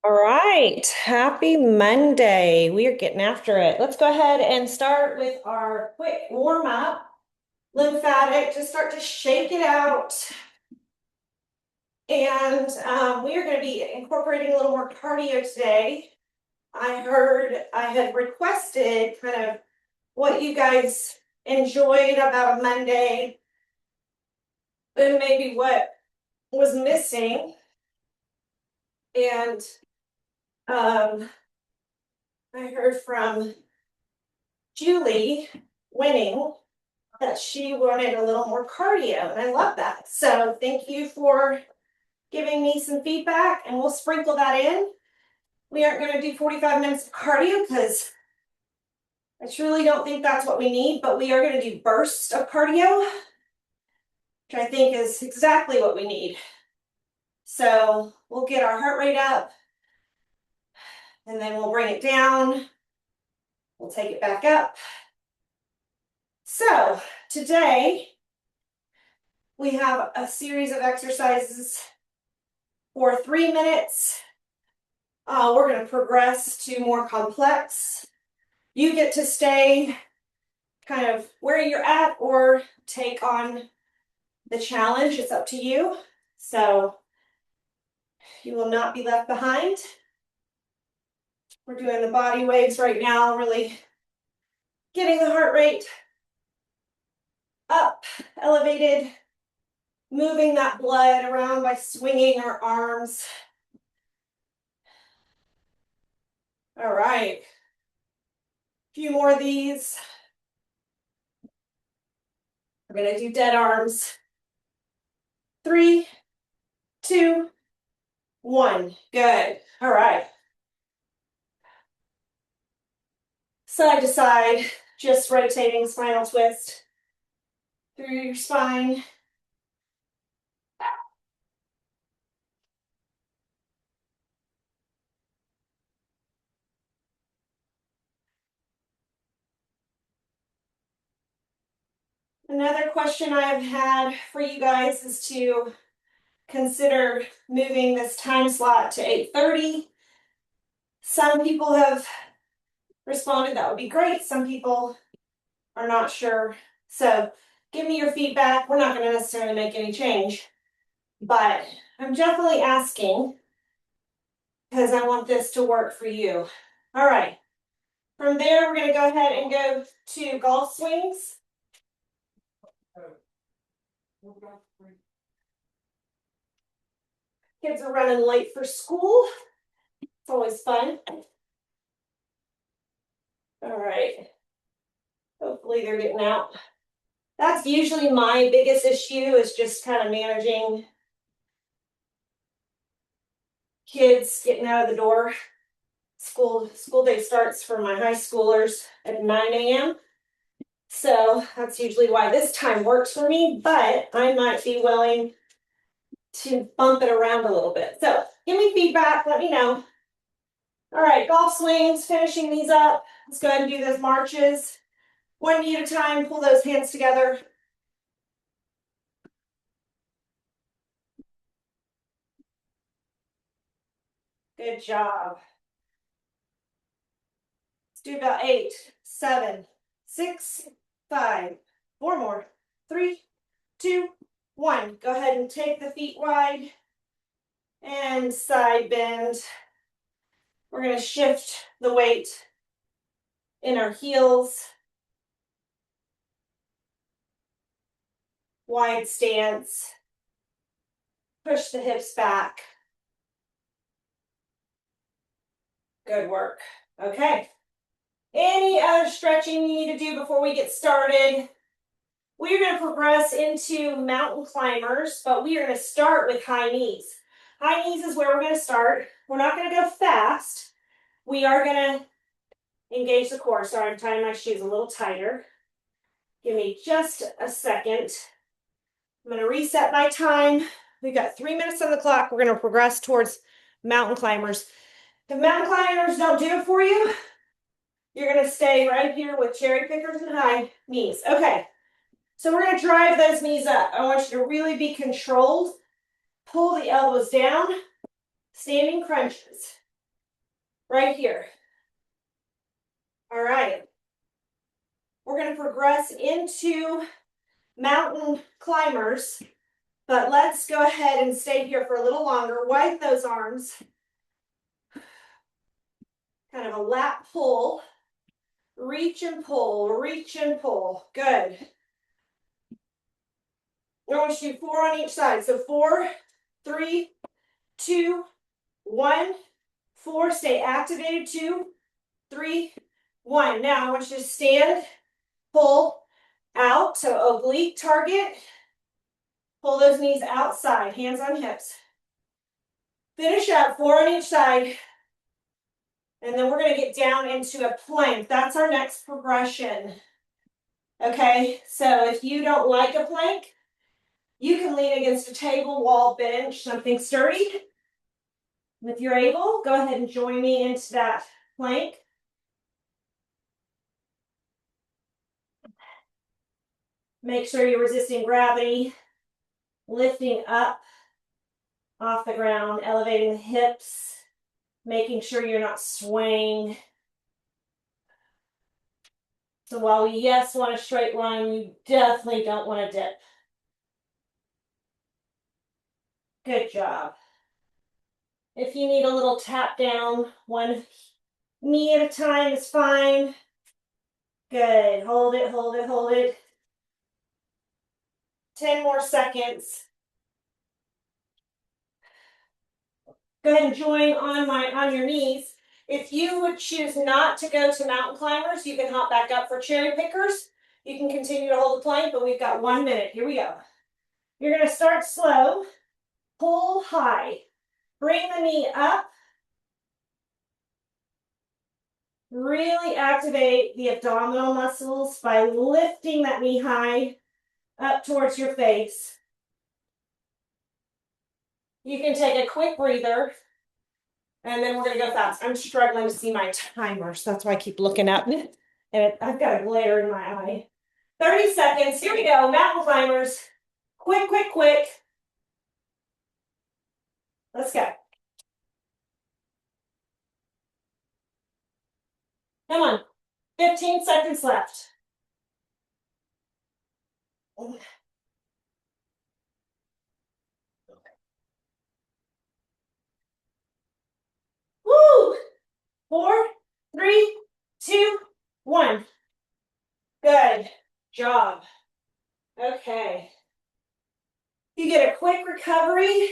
All right, happy Monday. We are getting after it. Let's go ahead and start with our quick warm up. Lymphatic, just start to shake it out. And we are going to be incorporating a little more cardio today. I heard I had requested kind of what you guys enjoyed about a Monday and maybe what was missing. And um, I heard from Julie Winning that she wanted a little more cardio, and I love that. So thank you for giving me some feedback, and we'll sprinkle that in. We aren't going to do 45 minutes of cardio because I truly don't think that's what we need, but we are going to do bursts of cardio, which I think is exactly what we need. So we'll get our heart rate up, and then we'll bring it down. We'll take it back up. So today we have a series of exercises for 3 minutes. We're going to progress to more complex. You get to stay kind of where you're at or take on the challenge. It's up to you. So you will not be left behind. We're doing the body waves right now, really getting the heart rate up, elevated, moving that blood around by swinging our arms. All right. A few more of these. We're going to do dead arms. 3, 2, 1. Good. All right. Side to side, just rotating spinal twist through your spine. Another question I've had for you guys is to consider moving this time slot to 8:30. Some people have responded that would be great. Some people are not sure. So give me your feedback. We're not going to necessarily make any change, but I'm definitely asking because I want this to work for you. All right. From there, we're going to go ahead and go to golf swings. Kids are running late for school. It's always fun. All right. Hopefully they're getting out. That's usually my biggest issue is just kind of managing kids getting out of the door. School day starts for my high schoolers at 9 a.m. So that's usually why this time works for me, but I might be willing to bump it around a little bit. So give me feedback, let me know. All right, golf swings, finishing these up. Let's go ahead and do those marches. One knee at a time, pull those hands together. Good job. Let's do about 8, 7, 6, 5, 4 more. 3, 2, 1. Go ahead and take the feet wide and side bend. We're going to shift the weight in our heels. Wide stance. Push the hips back. Good work. Okay. Any other stretching you need to do before we get started? We're going to progress into mountain climbers, but we are going to start with high knees. High knees is where we're going to start. We're not going to go fast. We are going to engage the core. Sorry, I'm tying my shoes a little tighter. Give me just a second. I'm going to reset my time. We've got 3 minutes on the clock. We're going to progress towards mountain climbers. If mountain climbers don't do it for you, you're going to stay right here with cherry pickers and high knees. Okay, so we're going to drive those knees up. I want you to really be controlled. Pull the elbows down, standing crunches. right here. All right. We're going to progress into mountain climbers, but let's go ahead and stay here for a little longer. Widen those arms. Kind of a lat pull. Reach and pull, reach and pull. Good. I want you to do 4 on each side. So 4, 3, 2, 1, 4. Stay activated. 2, 3, 1. Now I want you to stand, pull out. So oblique target. Pull those knees outside, hands on hips. Finish up, 4 on each side. And then we're going to get down into a plank. That's our next progression. Okay, so if you don't like a plank, you can lean against a table, wall, bench, something sturdy. If you're able, go ahead and join me into that plank. Make sure you're resisting gravity, lifting up off the ground, elevating the hips, making sure you're not swaying. So while we, yes, want a straight line, you definitely don't want to dip. Good job. If you need a little tap down, 1 knee at a time is fine. Good. Hold it, hold it, hold it. 10 more seconds. Go ahead and join on your knees. If you would choose not to go to mountain climbers, you can hop back up for cherry pickers. You can continue to hold the plank, but we've got 1 minute. Here we go. You're going to start slow. Pull high. Bring the knee up. Really activate the abdominal muscles by lifting that knee high up towards your face. You can take a quick breather, and then we're going to go fast. I'm struggling to see my timer, so that's why I keep looking up. And I've got a glare in my eye. 30 seconds. Here we go. Mountain climbers. Quick, quick, quick. Let's go. Come on. 15 seconds left. Woo! 4, 3, 2, 1. Good job. Okay. You get a quick recovery,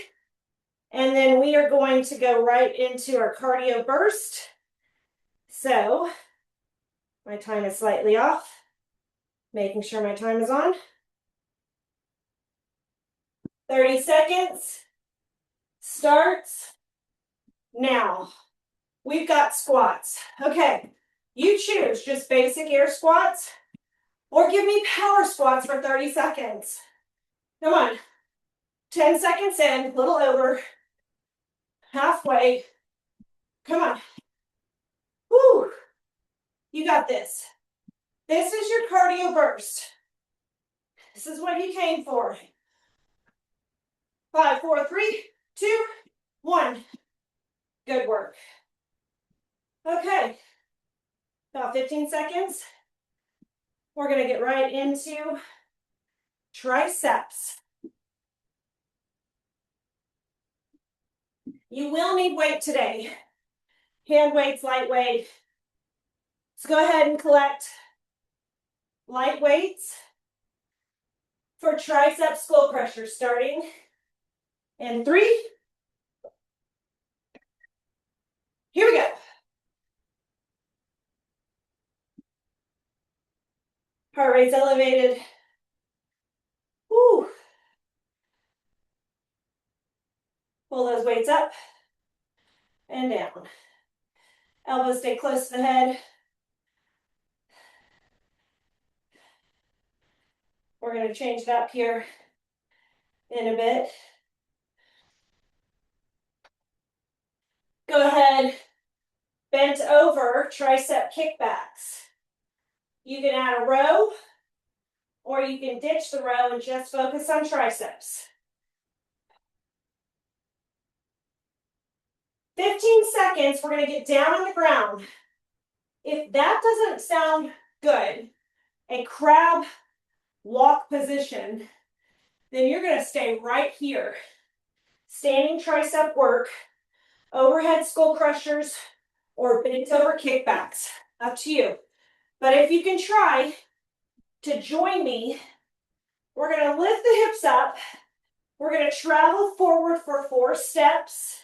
and then we are going to go right into our cardio burst. So, my time is slightly off. Making sure my time is on. 30 seconds. Starts now. We've got squats. Okay, you choose just basic air squats or give me power squats for 30 seconds. Come on. 10 seconds in, little over. Halfway. Come on. Woo. You got this. This is your cardio burst. This is what you came for. 5, 4, 3, 2, 1. Good work. Okay. About 15 seconds. We're going to get right into triceps. You will need weight today. Hand weights, light weight. Let's go ahead and collect light weights for tricep skull crusher, starting in 3. Here we go. Heart rate's elevated. Woo. Pull those weights up and down. Elbows stay close to the head. We're going to change it up here in a bit. Go ahead, bent over tricep kickbacks. You can add a row, or you can ditch the row and just focus on triceps. 15 seconds, we're gonna get down on the ground. If that doesn't sound good, a crab walk position, then you're gonna stay right here. Standing tricep work, overhead skull crushers, or bent over kickbacks, up to you. But if you can try to join me, we're gonna lift the hips up. We're gonna travel forward for 4 steps.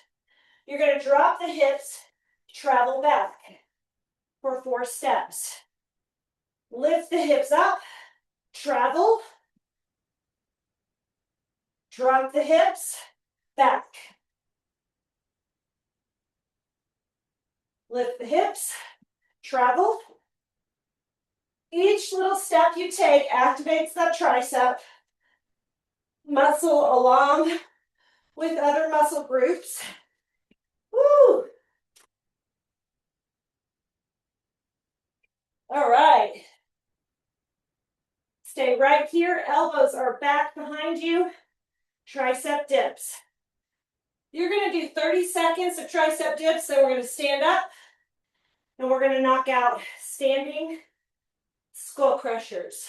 You're gonna drop the hips, travel back for 4 steps. Lift the hips up, travel, drop the hips, back. Lift the hips, travel. Each little step you take activates that tricep muscle along with other muscle groups. Woo! All right. Stay right here. Elbows are back behind you. Tricep dips. You're going to do 30 seconds of tricep dips, then we're going to stand up and we're going to knock out standing skull crushers.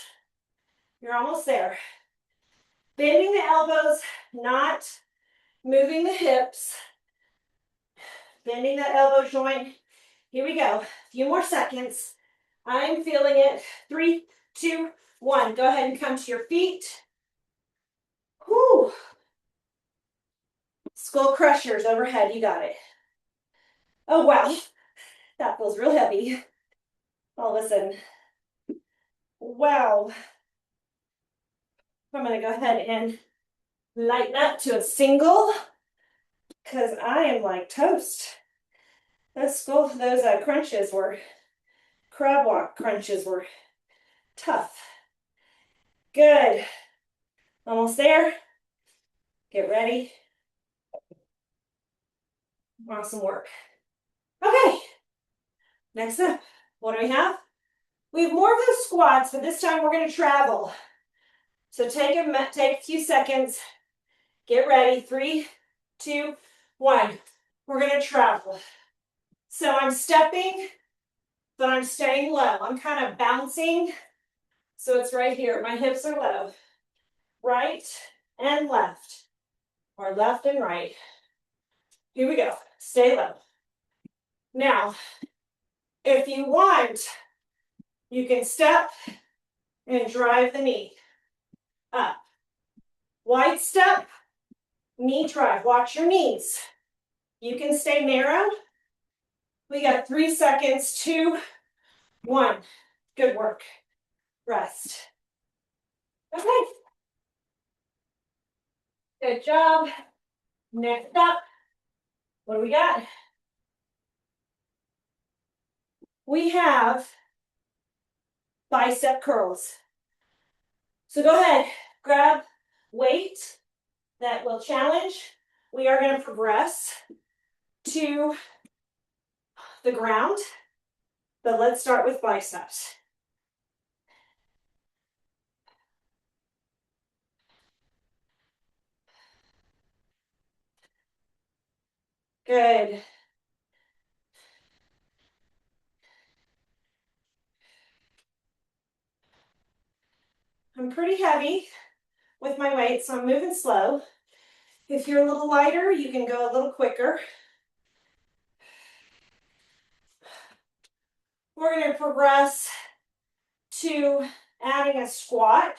You're almost there. Bending the elbows, not moving the hips. Bending that elbow joint. Here we go. A few more seconds. I'm feeling it. 3, 2, 1. Go ahead and come to your feet. Whew. Skull crushers overhead. You got it. Oh, wow. That feels real heavy. Oh, listen. Wow. I'm going to go ahead and lighten up to a single because I am like toast. Those crunches were, crab walk crunches were tough. Good. Almost there. Get ready. Awesome work. Okay. Next up, what do we have? We have more of those squats, but this time we're going to travel. So take a few seconds. Get ready. 3, 2, 1. We're going to travel. So I'm stepping, but I'm staying low. I'm kind of bouncing. So it's right here. My hips are low. Right and left, or left and right. Here we go. Stay low. Now, if you want, you can step and drive the knee up. Wide step, knee drive. Watch your knees. You can stay narrow. We got 3 seconds. 2, 1. Good work. Rest. Okay. Good job. Next up, what do we got? We have bicep curls. So go ahead, grab weight that will challenge. We are going to progress to the ground, but let's start with biceps. Good. I'm pretty heavy with my weight, so I'm moving slow. If you're a little lighter, you can go a little quicker. We're going to progress to adding a squat,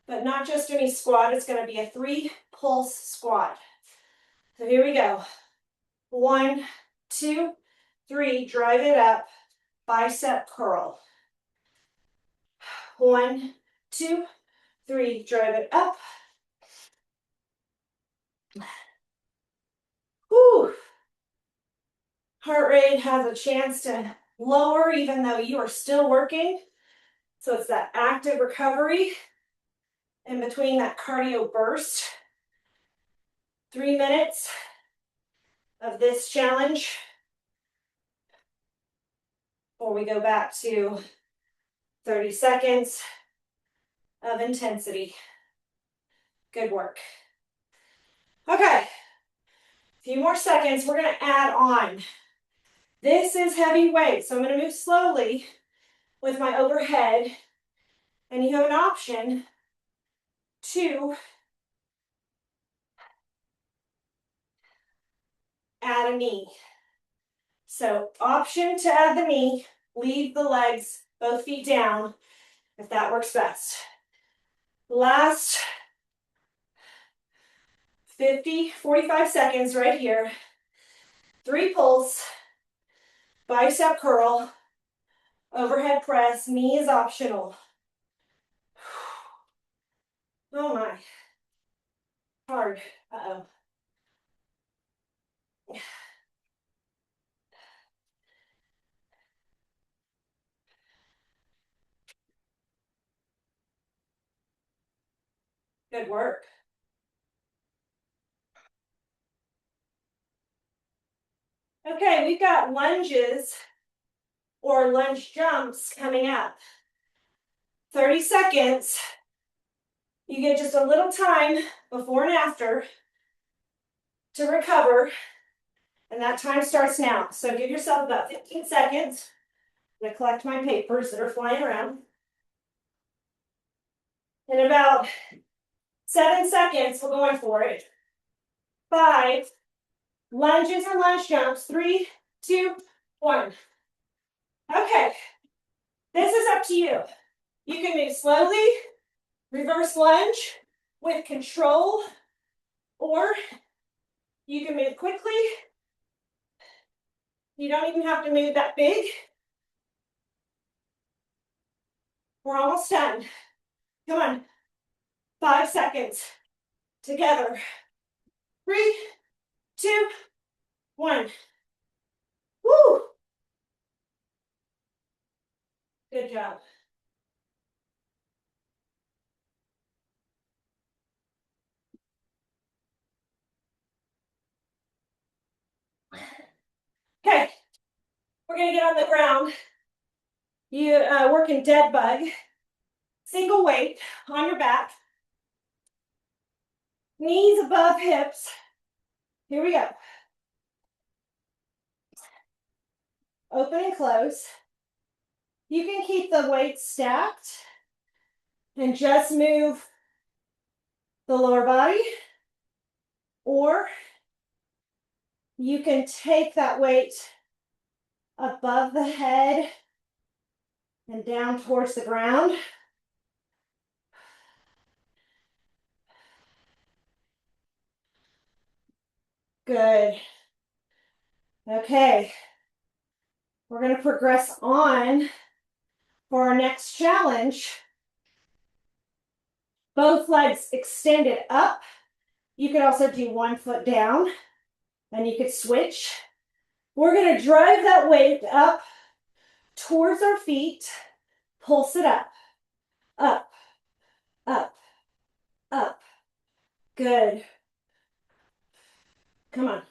but not just any squat. It's going to be a 3-pulse squat. So here we go. 1, 2, 3. Drive it up. Bicep curl. 1, 2, 3. Drive it up. Whew. Heart rate has a chance to lower even though you are still working. So it's that active recovery in between that cardio burst. 3 minutes of this challenge before we go back to 30 seconds of intensity. Good work. Okay, Few more seconds, we're gonna add on. This is heavy weight, so I'm gonna move slowly with my overhead, and you have an option to add a knee. So option to add the knee, leave the legs, both feet down, if that works best. Last 45 seconds right here. 3 pulls, bicep curl, overhead press, knee is optional. Oh my, hard, uh-oh. Good work. Okay, we've got lunges or lunge jumps coming up. 30 seconds. You get just a little time before and after to recover, and that time starts now. So give yourself about 15 seconds. I'm gonna collect my papers that are flying around. In about 7 seconds, we're going for it. 5, lunges and lunge jumps. 3, 2, 1. Okay, this is up to you. You can move slowly, reverse lunge with control, or you can move quickly. You don't even have to move that big. We're almost done. Come on. 5 seconds. Together. 3, 2, 1. Woo! Good job. Okay, we're gonna get on the ground. You work in dead bug. Single weight on your back. Knees above hips. Here we go. Open and close. You can keep the weight stacked and just move the lower body, or you can take that weight above the head and down towards the ground. Good. Okay. We're going to progress on for our next challenge. Both legs extended up. You could also do 1 foot down, and you could switch. We're going to drive that weight up towards our feet. Pulse it up, up, up, up. Good. Come on.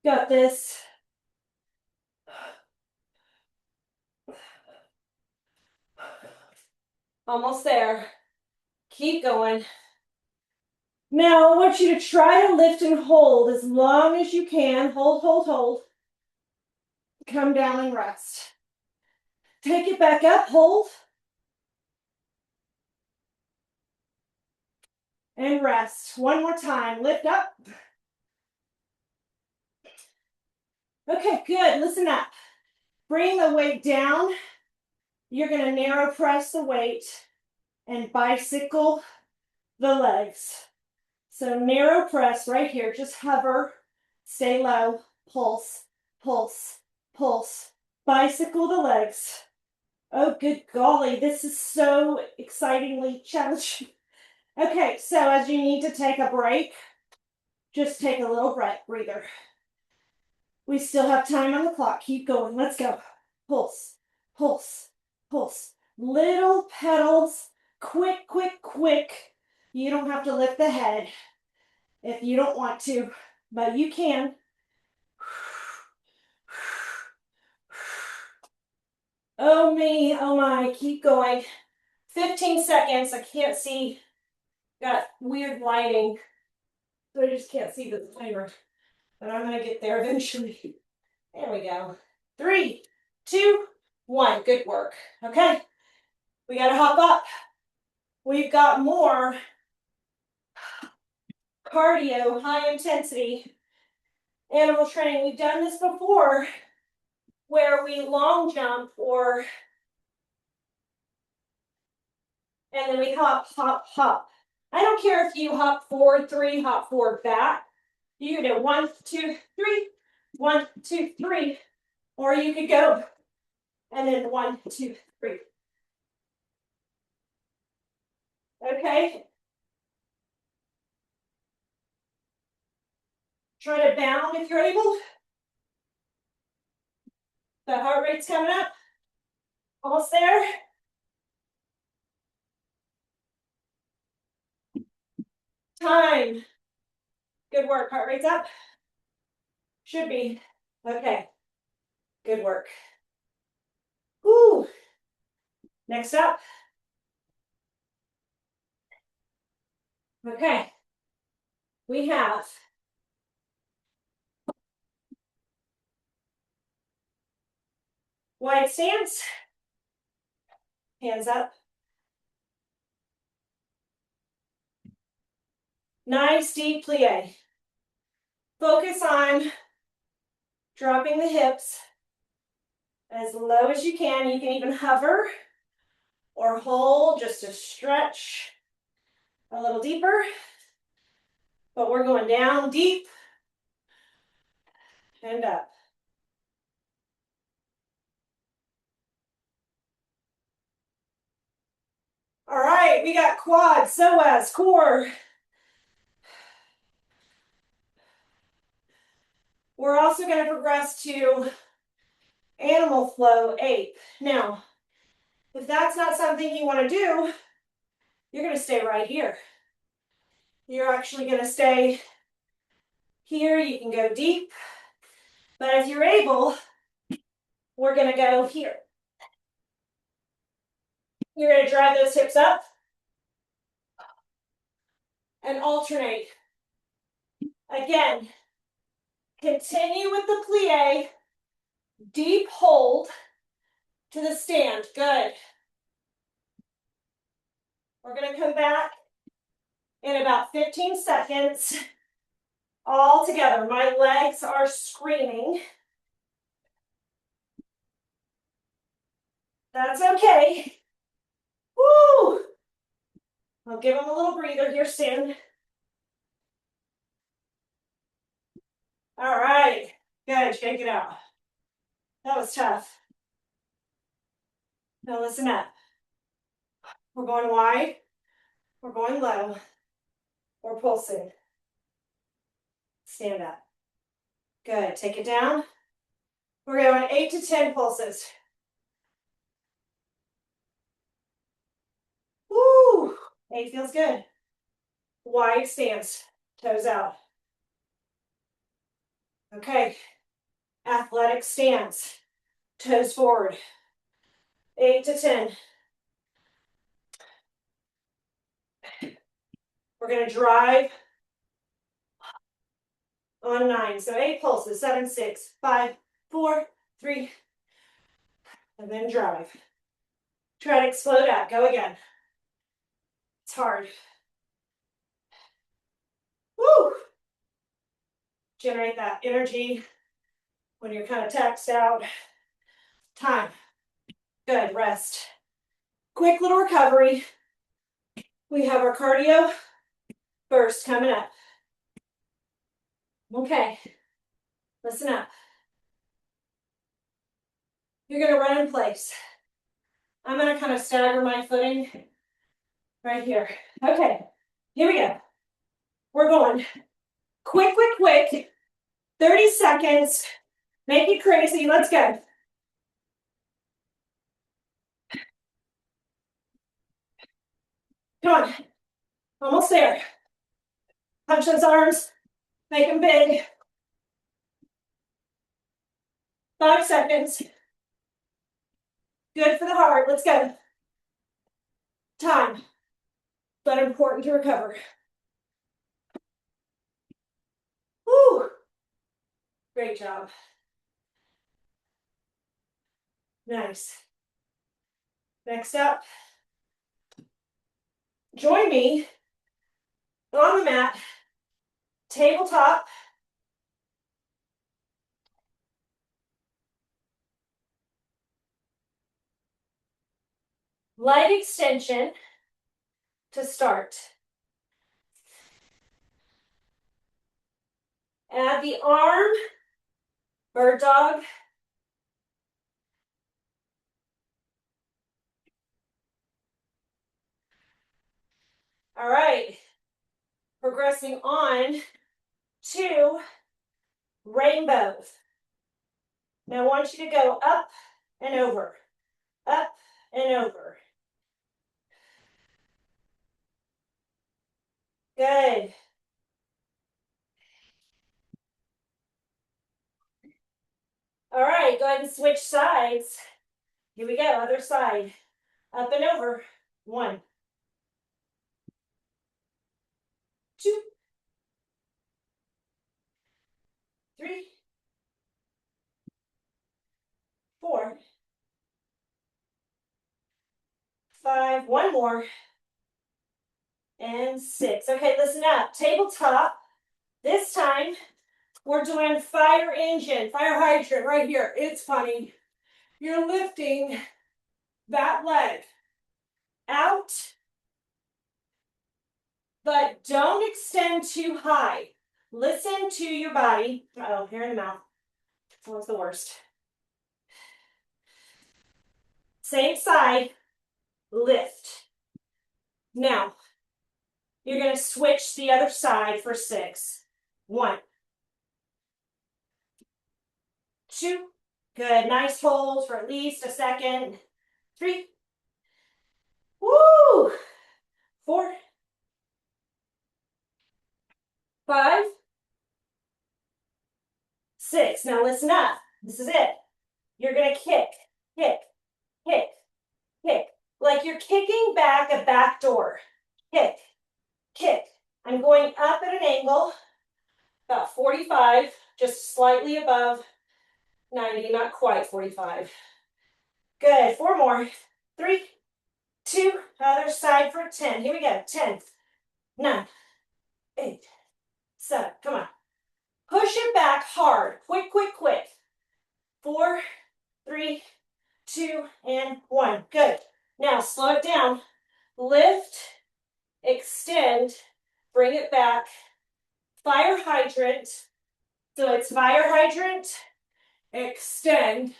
Got this. Almost there. Keep going. Now, I want you to try to lift and hold as long as you can. Hold, hold, hold. Come down and rest. Take it back up, hold. And rest. One more time. Lift up. Okay, good. Listen up. Bring the weight down. You're going to narrow press the weight and bicycle the legs. So narrow press right here. Just hover. Stay low. Pulse, pulse, pulse. Bicycle the legs. Oh, good golly. This is so excitingly challenging. Okay, so as you need to take a break, just take a little breather. We still have time on the clock. Keep going. Let's go. Pulse, pulse, pulse. Little pedals. Quick, quick, quick. You don't have to lift the head if you don't want to, but you can. Oh me, oh my, keep going. 15 seconds, I can't see. Got weird lighting, so I just can't see the timer. But I'm gonna get there eventually. There we go. 3, 2, 1. Good work. Okay, we gotta hop up. We've got more cardio, high intensity animal training. We've done this before where we long jump and then we hop, hop, hop. I don't care if you hop forward 3, hop forward back. You can do 1, 2, 3, 1, 2, 3, or you could go and then 1, 2, 3. Okay. Try to bound if you're able. The heart rate's coming up. Almost there. Time. Good work. Heart rate's up. Should be. Okay. Good work. Woo. Next up. Okay. We have wide stance. Hands up. Nice deep plie. Focus on dropping the hips as low as you can. You can even hover or hold just to stretch a little deeper. But we're going down deep and up. All right, we got quads, psoas, core. We're also going to progress to animal flow, ape. Now, if that's not something you want to do, you're going to stay right here. You're actually going to stay here. You can go deep. But if you're able, we're going to go here. You're going to drive those hips up and alternate. Again, continue with the plie. Deep hold to the stand. Good. We're going to come back in about 15 seconds. All together. My legs are screaming. That's okay. Woo! I'll give them a little breather here soon. All right. Good. Shake it out. That was tough. Now listen up. We're going wide. We're going low. We're pulsing. Stand up. Good. Take it down. We're going 8 to 10 pulses. Woo! 8 feels good. Wide stance. Toes out. Okay. Athletic stance. Toes forward. 8 to 10. We're going to drive on 9. So 8 pulses. 7, 6, 5, 4, 3, and then drive. Try to explode out. Go again. It's hard. Woo! Generate that energy when you're kind of taxed out. Time. Good. Rest. Quick little recovery. We have our cardio burst coming up. Okay. Listen up. You're going to run in place. I'm going to kind of stagger my footing right here. Okay. Here we go. We're going quick, quick, quick. 30 seconds. Make it crazy. Let's go. Come on. Almost there. Punch those arms. Make them big. 5 seconds. Good for the heart. Let's go. Time, but important to recover. Woo! Great job. Nice. Next up, join me on the mat, tabletop. Light extension to start. Add the arm, bird dog. All right. Progressing on to rainbows. Now I want you to go up and over, up and over. Good. All right, go ahead and switch sides. Here we go, other side. Up and over. 1, 2, 3, 4, 5. One more. And 6. Okay, listen up. Tabletop. This time, we're doing fire engine, fire hydrant right here. It's funny. You're lifting that leg out, but don't extend too high. Listen to your body. Uh-oh, hair in the mouth. That was the worst. Same side, lift. Now, you're going to switch the other side for 6. 1, 2. Good. Nice hold for at least a second. 3. Woo! 4, 5, 6. Now listen up. This is it. You're going to kick, kick, kick, kick. Like you're kicking back a back door. Kick, kick. I'm going up at an angle, about 45, just slightly above 90, not quite 45. Good. 4 more. 3, 2, other side for 10. Here we go. 10, 9, 8, 7. Come on. Push it back hard. Quick, quick, quick. 4, 3, 2, and 1. Good. Now slow it down. Lift, extend, bring it back. Fire hydrant. So it's fire hydrant, extend,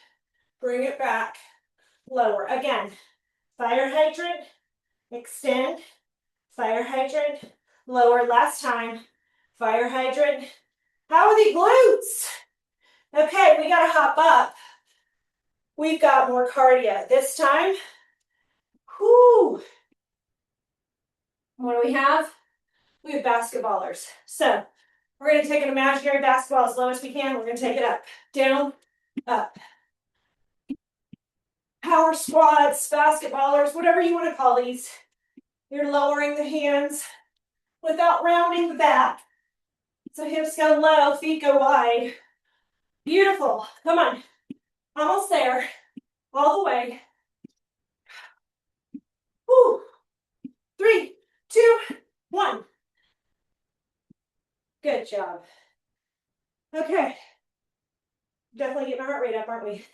bring it back, lower. Again, fire hydrant, extend, fire hydrant, lower. Last time, fire hydrant. How are the glutes? Okay, we gotta hop up. We've got more cardio. This time, whoo. What do we have? We have basketballers. So we're gonna take an imaginary basketball as low as we can. We're gonna take it up, down, up. Power squats, basketballers, whatever you want to call these. You're lowering the hands without rounding the back. So hips go low, feet go wide. Beautiful. Come on. Almost there. All the way. Woo. 3, 2, 1. Good job. Okay. Definitely getting our heart rate up, aren't we?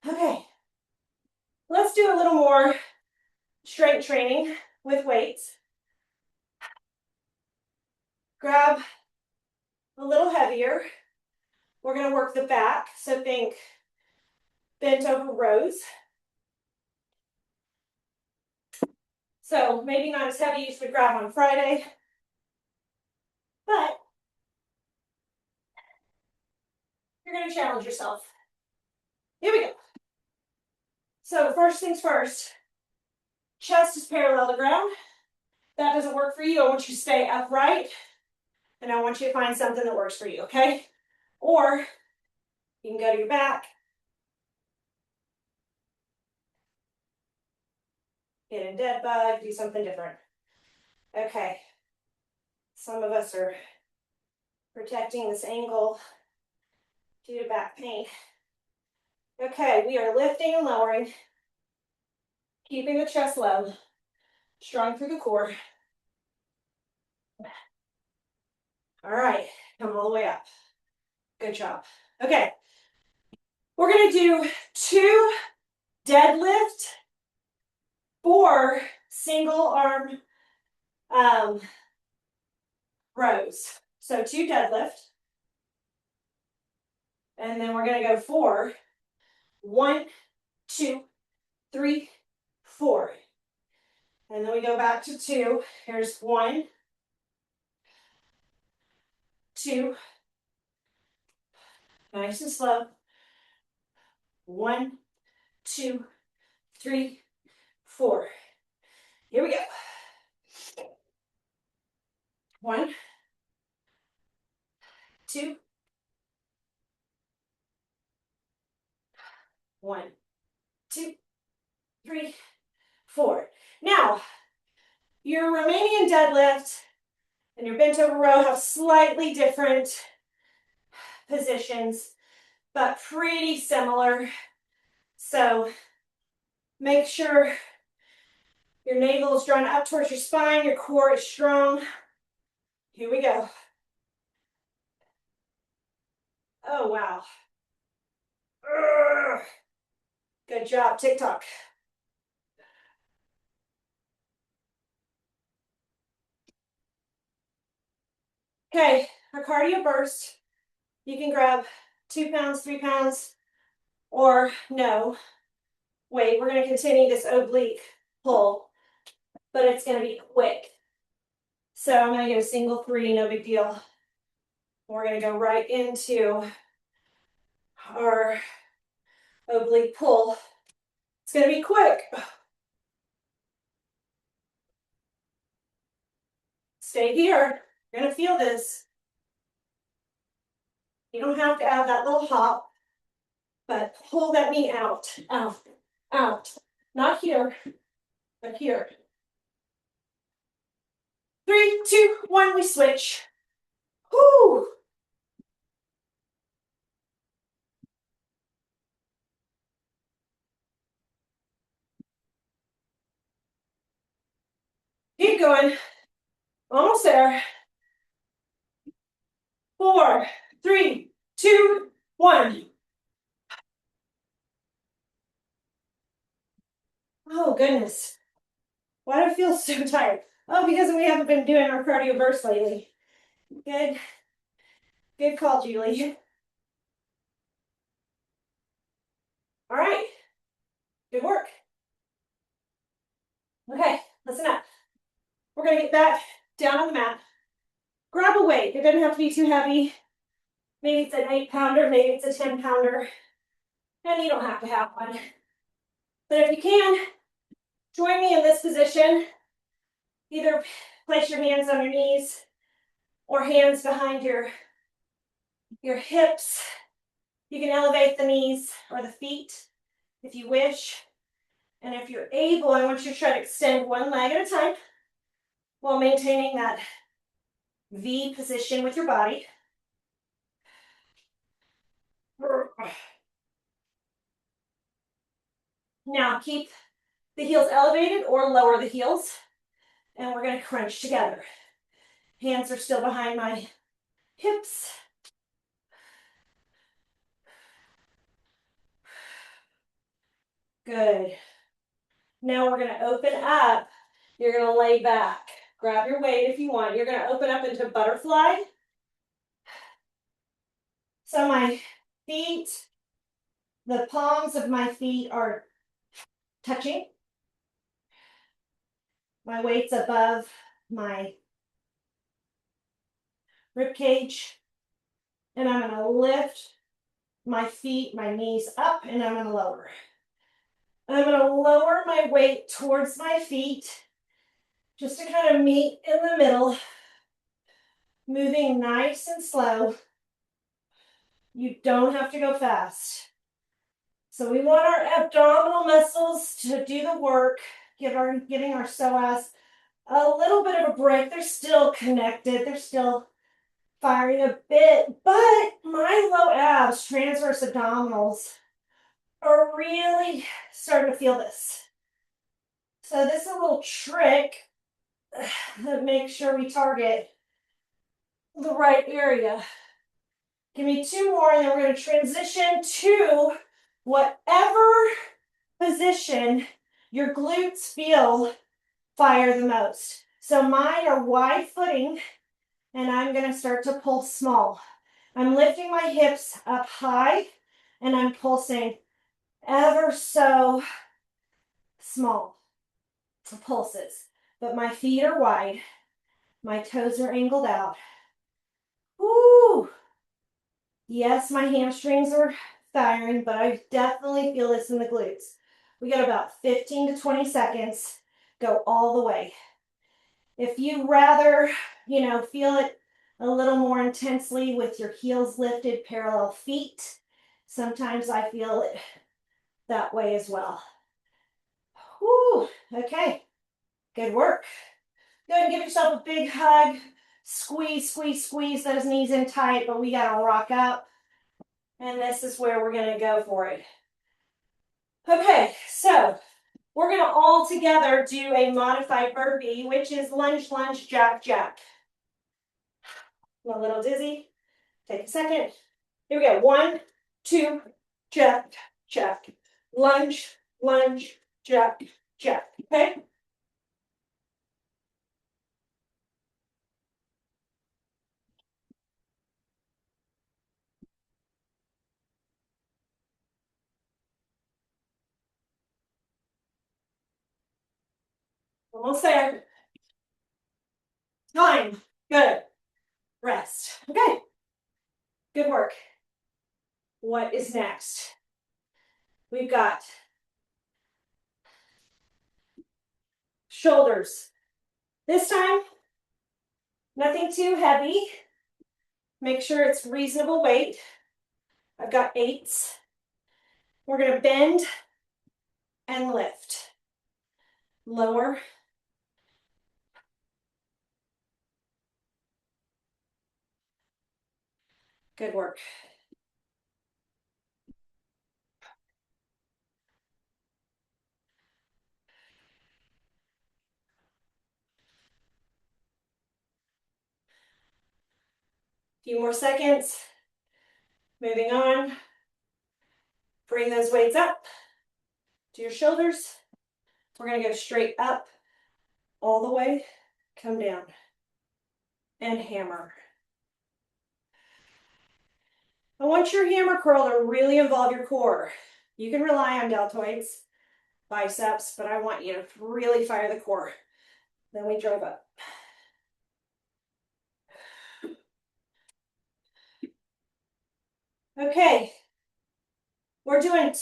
Okay. Let's do a little more strength training with weights. Grab a little heavier. We're going to work the back. So think bent over rows. So maybe not as heavy as you would grab on Friday, but you're going to challenge yourself. Here we go. So first things first, chest is parallel to ground. If that doesn't work for you, I want you to stay upright, and I want you to find something that works for you, okay? Or you can go to your back, Hit a dead bug, do something different. Okay. Some of us are protecting this ankle due to back pain. Okay, we are lifting and lowering, keeping the chest low, strong through the core. All right, come all the way up. Good job. Okay, we're gonna do 2 deadlift, 4 single arm rows. So 2 deadlift, and then we're gonna go 4. 1, 2, 3, 4. And then we go back to 2. Here's 1, 2, nice and slow. 1, 2, 3, 4. Here we go. 1, 2, 1, 2, 3, 4. Now, your Romanian deadlift and your bent over row have slightly different positions, but pretty similar. So make sure your navel is drawn up towards your spine, your core is strong. Here we go. Oh, wow. Ugh. Good job, TikTok. Okay, our cardio burst. You can grab 2 pounds, 3 pounds, or no. Wait, we're gonna continue this oblique pull, but it's gonna be quick. So I'm gonna get a single 3, no big deal. We're gonna go right into our oblique pull. It's gonna be quick. Stay here. You're gonna feel this. You don't have to add that little hop, but pull that knee out, out, out. Not here, but here. 3, 2, 1, we switch. Whoo! Keep going. Almost there. 4, 3, 2, 1. Oh, goodness. Why do I feel so tired? Oh, because we haven't been doing our cardio burst lately. Good. Good call, Julie. All right. Good work. Okay, listen up. We're going to get back down on the mat. Grab a weight. It doesn't have to be too heavy. Maybe it's an 8-pounder, maybe it's a 10-pounder. And you don't have to have one. But if you can, join me in this position. Either place your hands on your knees or hands behind your hips. You can elevate the knees or the feet if you wish. And if you're able, I want you to try to extend one leg at a time while maintaining that V position with your body. Now keep the heels elevated or lower the heels. And we're going to crunch together. Hands are still behind my hips. Good. Now we're going to open up. You're going to lay back. Grab your weight if you want. You're going to open up into butterfly. So my feet, the palms of my feet are touching. My weight's above my rib cage. And I'm going to lift my feet, my knees up, and I'm going to lower. I'm going to lower my weight towards my feet just to kind of meet in the middle, moving nice and slow. You don't have to go fast. So we want our abdominal muscles to do the work. giving our psoas a little bit of a break. They're still connected. They're still firing a bit, but my low abs, transverse abdominals, are really starting to feel this. So this is a little trick that makes sure we target the right area. Give me two more, and then we're going to transition to whatever position your glutes feel fire the most. So mine are wide footing, and I'm going to start to pull small. I'm lifting my hips up high, and I'm pulsing ever so small pulses. But my feet are wide. My toes are angled out. Woo! Yes, my hamstrings are firing, but I definitely feel this in the glutes. We got about 15 to 20 seconds. Go all the way. If you rather, feel it a little more intensely with your heels lifted, parallel feet, sometimes I feel it that way as well. Whew, okay, good work. Go ahead and give yourself a big hug. Squeeze, squeeze, squeeze those knees in tight, but we gotta rock up. And this is where we're gonna go for it. Okay, so we're gonna all together do a modified burpee, which is lunge, lunge, jack, jack. I'm a little dizzy. Take a second. Here we go. 1, 2, jack, jack. Lunge, lunge, jack, jack. Okay? Almost there. Time. Good. Rest. Okay. Good work. What is next? We've got shoulders. This time, nothing too heavy. Make sure it's reasonable weight. I've got 8s. We're going to bend and lift. Lower. Good work. Few more seconds. Moving on. Bring those weights up to your shoulders. We're going to go straight up, all the way, come down, and hammer. I want your hammer curl to really involve your core. You can rely on deltoids, biceps, but I want you to really fire the core. Then we drive up. Okay, we're doing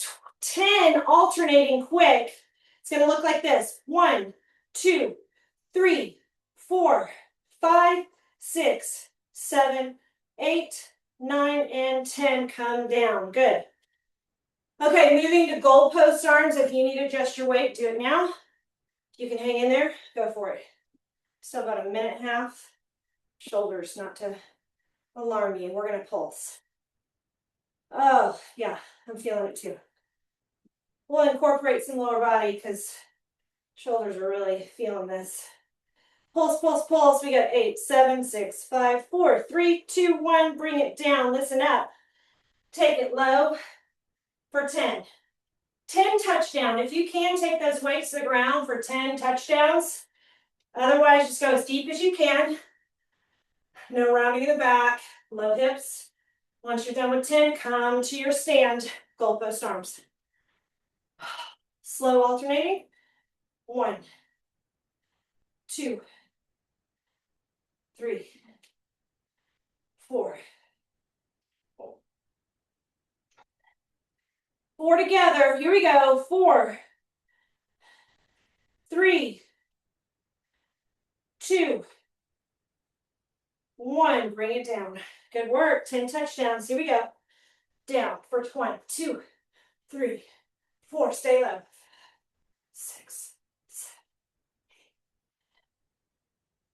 10 alternating quick. It's going to look like this. 1, 2, 3, 4, 5, 6, 7, 8, 9, and 10. Come down. Good. Okay, moving to goalpost arms. If you need to adjust your weight, do it now. If you can hang in there, go for it. Still about a minute and a half. Shoulders, not to alarm you. We're going to pulse. Oh, yeah, I'm feeling it too. We'll incorporate some lower body because shoulders are really feeling this. Pulse, pulse, pulse. We got 8, 7, 6, 5, 4, 3, 2, 1. Bring it down. Listen up. Take it low for 10. 10 touchdown. If you can, take those weights to the ground for 10 touchdowns. Otherwise, just go as deep as you can. No rounding in the back. Low hips. Once you're done with 10, come to your stand. Goalpost arms. Slow alternating. 1, 2, 3, 4. 4 together. Here we go. 4, 3, 2, 1. Bring it down. Good work. 10 touchdowns. Here we go. Down for 1, 2, 3, 4. Stay low. 6,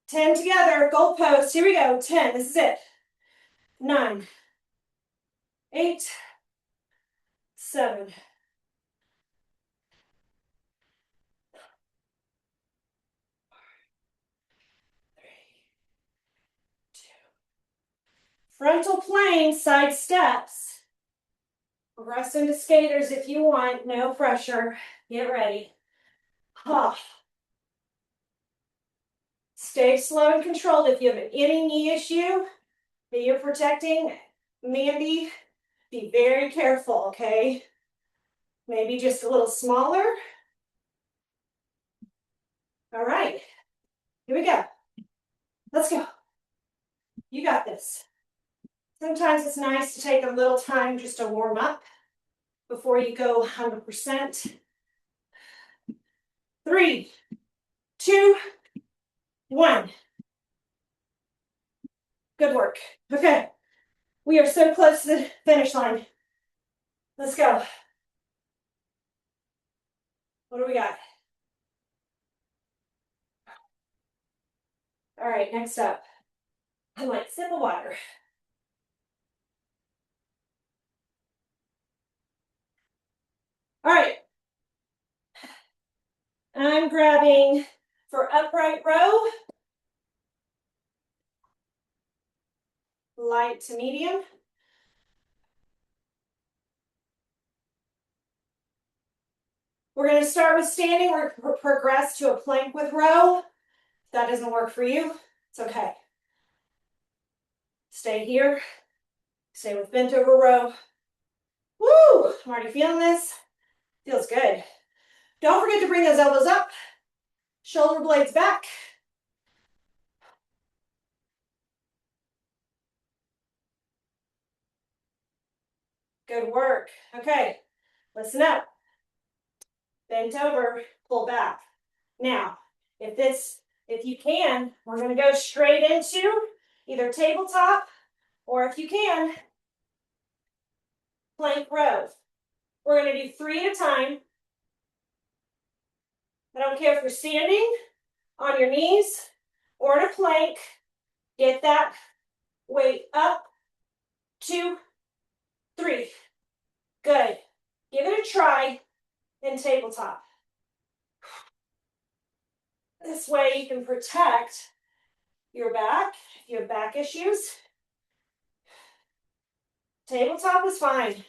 10 together, goalpost. Here we go. 10. This is it. 9, 8, 7, 3, 2. Frontal plane, side steps. Progress into skaters if you want. No pressure. Get ready. Ha. Stay slow and controlled. If you have any knee issue that you're protecting, Mandy, be very careful, okay? Maybe just a little smaller. All right, here we go. Let's go. You got this. Sometimes it's nice to take a little time just to warm up before you go 100%. 3, 2, 1. Good work. Okay, we are so close to the finish line. Let's go. What do we got? All right, next up. I like sip of water. All right. I'm grabbing for upright row, light to medium. We're going to start with standing. We're going to progress to a plank with row. If that doesn't work for you, it's okay. Stay here. Stay with bent over row. Woo! I'm already feeling this. Feels good. Don't forget to bring those elbows up. Shoulder blades back. Good work. Okay, listen up. Bent over, pull back. Now, if you can, we're going to go straight into either tabletop or if you can, plank row. We're going to do 3 at a time. I don't care if you're standing on your knees or in a plank. Get that weight up. 2, 3. Good. Give it a try in tabletop. This way you can protect your back if you have back issues. Tabletop is fine.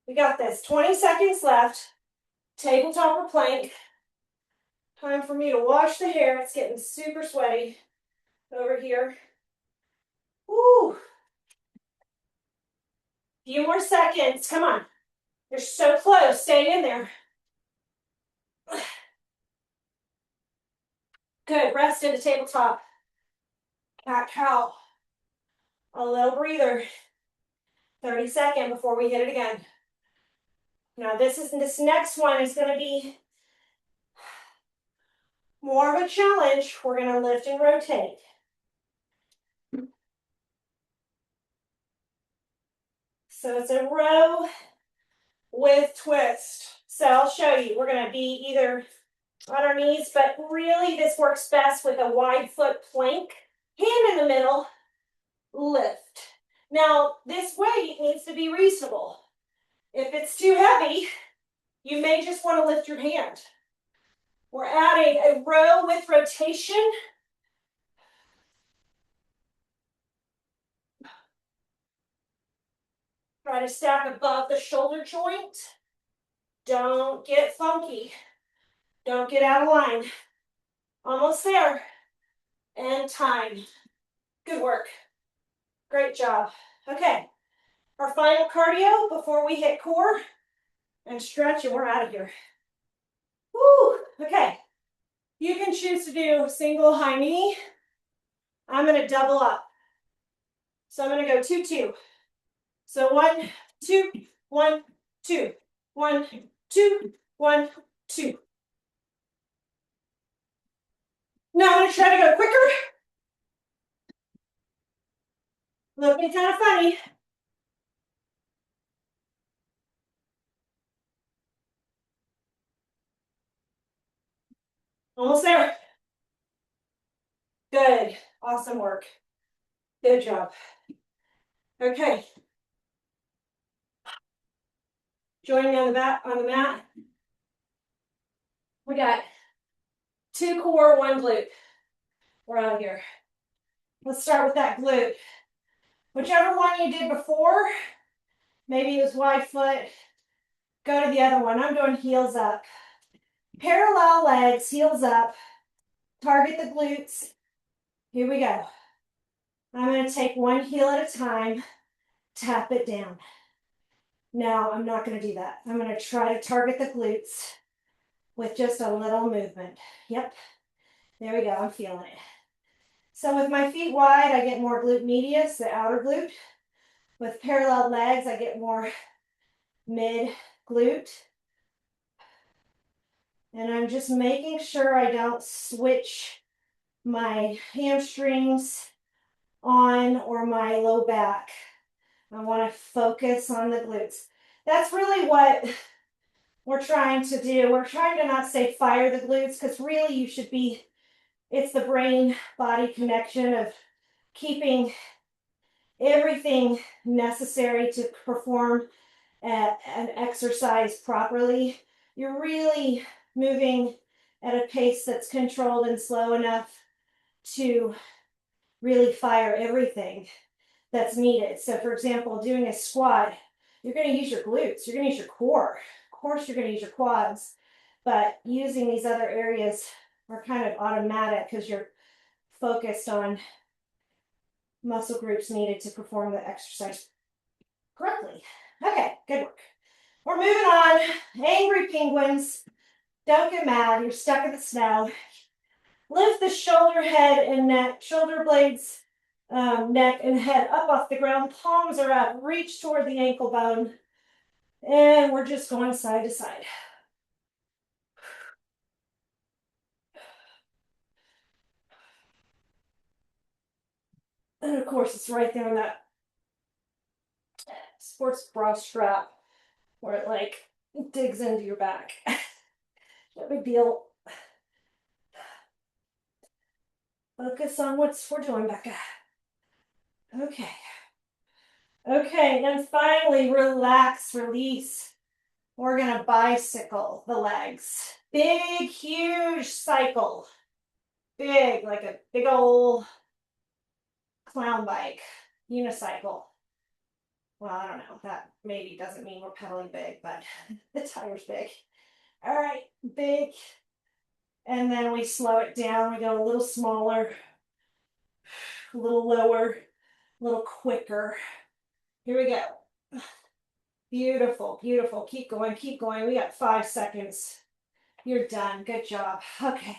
We got this. 20 seconds left. Tabletop or plank. Time for me to wash the hair. It's getting super sweaty over here. Woo. Few more seconds. Come on. You're so close. Stay in there. Good. Rest into tabletop. Cat cow. A little breather. 30-second before we hit it again. Now this next one is going to be more of a challenge. We're going to lift and rotate. So it's a row with twist. So I'll show you. We're going to be either on our knees, but really this works best with a wide foot plank. Hand in the middle, lift. Now this weight needs to be reasonable. If it's too heavy, you may just want to lift your hand. We're adding a row with rotation. Try to stack above the shoulder joint. Don't get funky. Don't get out of line. Almost there. And time. Good work. Great job. Okay. Our final cardio before we hit core and stretch, and we're out of here. Woo. Okay. You can choose to do single high knee. I'm going to double up. So I'm going to go 2, 2. So 1, 2, 1, 2. 1, 2, 1, 2. Now I'm going to try to go quicker. Looking kind of funny. Almost there. Good. Awesome work. Good job. Okay. Join me on the mat. We got 2 core, 1 glute. We're out of here. Let's start with that glute. Whichever one you did before, maybe it was wide foot, go to the other one. I'm doing heels up. Parallel legs, heels up. Target the glutes. Here we go. I'm going to take one heel at a time, tap it down. Now, I'm not going to do that. I'm going to try to target the glutes with just a little movement. Yep. There we go. I'm feeling it. So with my feet wide, I get more glute medius, the outer glute. With parallel legs, I get more mid glute. And I'm just making sure I don't switch my hamstrings on or my low back. I want to focus on the glutes. That's really what we're trying to do. We're trying to not say fire the glutes, because really you should be, it's the brain-body connection of keeping everything necessary to perform an exercise properly. You're really moving at a pace that's controlled and slow enough to really fire everything that's needed. So for example, doing a squat, you're going to use your glutes, you're going to use your core. Of course, you're going to use your quads, but using these other areas are kind of automatic because you're focused on muscle groups needed to perform the exercise correctly. Okay, good work. We're moving on. Angry penguins. Don't get mad. You're stuck in the snow. Lift the shoulder, head, and neck, shoulder blades, neck and head up off the ground. Palms are up. Reach toward the ankle bone. And we're just going side to side. And of course, it's right there on that sports bra strap where it like digs into your back. No big deal. Focus on what we're doing, Becca. Okay. Okay, and finally, relax, release. We're gonna bicycle the legs. Big, huge cycle. Big, like a big old clown bike, unicycle. Well, I don't know. That maybe doesn't mean we're pedaling big, but the tire's big. All right, big. And then we slow it down. We go a little smaller, a little lower, a little quicker. Here we go. Beautiful, beautiful. Keep going, keep going. We got 5 seconds. You're done. Good job. Okay.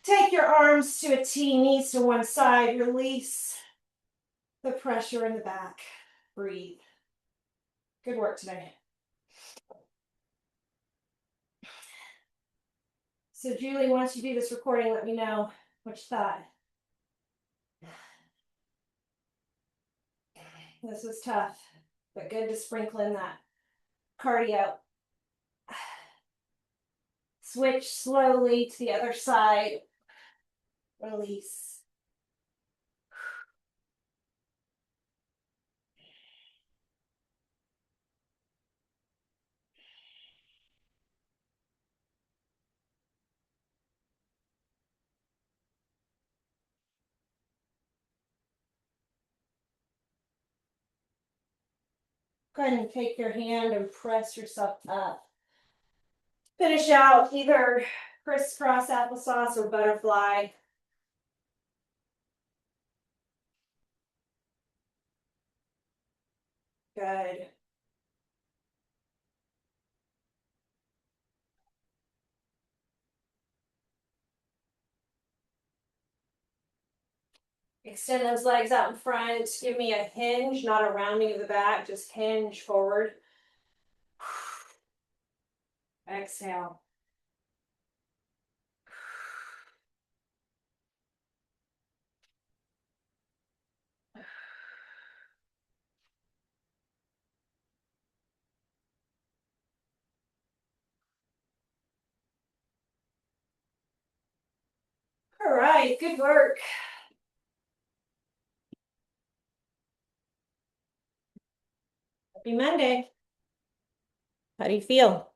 Take your arms to a T, knees to one side. Release the pressure in the back. Breathe. Good work today. So Julie, once you do this recording, let me know what you thought. This was tough, but good to sprinkle in that cardio. Switch slowly to the other side. Release. Go ahead and take your hand and press yourself up. Finish out either crisscross applesauce or butterfly. Good. Extend those legs out in front. Give me a hinge, not a rounding of the back, just hinge forward. Exhale. All right, good work. Happy Monday. How do you feel?